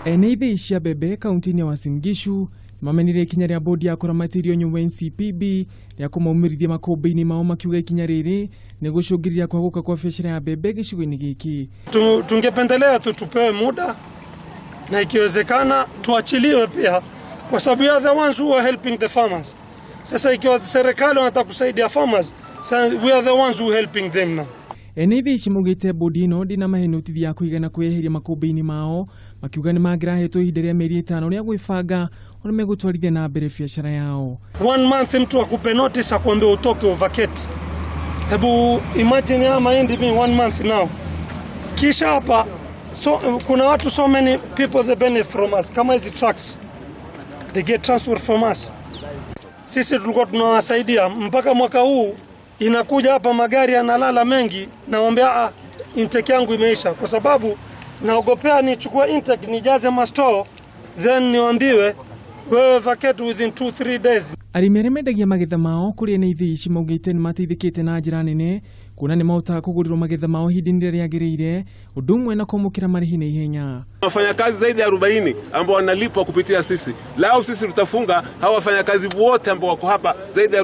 Ene ithii cia mbembe kaunti-ini ya Uasin Gishu mamenire ikinya ria bondi ya kuramata irio nyumu NCPB ria kumaumithia makumbi-ini mao makiuga ikinya riri ni gucungirira kwaguka kwa biashara ya mbembe gicigo-ini giki. Tungependelea tupewe muda na ikiwezekana tuachiliwe pia, kwa sababu ya the ones who are helping the farmers. Sasa ikiwa serikali wanataka kusaidia farmers, we are the ones who are helping them now. Ene ithii ici maugite bondi ino ndina mahenotithia kuigana kueheria makumbi-ini mao makiuga ni mangirahetwo ihinda ria mieri 5 ria gwibanga ona megutwarithia na mbere biashara yao. 1 month mtu akupe notice akwambia utoke vacate. Hebu imagine ya mahindi mi 1 month now. Kisha hapa kuna watu so many people they benefit from us. Kama hizi trucks they get transport from us. Sisi tulikuwa tunawasaidia mpaka mwaka huu. Inakuja hapa magari yanalala mengi, naombea intake yangu imeisha, kwa sababu naogopea nichukue intake nijaze mastore then niambiwe wewe vacate within 2-3 days. Arimi arĩa mendagia magetha mao kuri ene ithii ici maugite ni mateithĩkĩte na njĩra nene, kuona ni mahotaga kugurirwo magetha mao ihinda rĩrĩa rĩagĩrĩire, ũndũ ũmwe na kwamũkĩra marĩhi na ihenya. Wafanyakazi zaidi ya 40 ambao wanalipwa kupitia sisi. Lao sisi tutafunga hawa wafanyakazi wote ambao wako hapa zaidi ya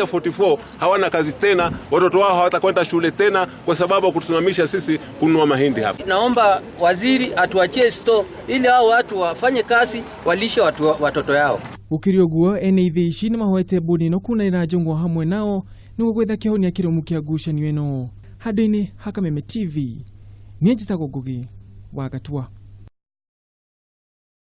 44 hawana kazi tena, watoto wao hawatakwenda shule tena kwa sababu kutusimamisha sisi kununua mahindi hapa. Naomba waziri atuachie store ili hao watu wafanye kazi walishe watoto yao. Ukiri oguo ene ithii ici ni mahoete bondi no kunanĩra njũng'wa hamwe nao nĩguo gwetha kĩhonia kĩrũmu kĩa ngucanio ĩno. Handũ-inĩ ha Kameme TV, niĩ njĩtagwo Ngugi wa Gatua.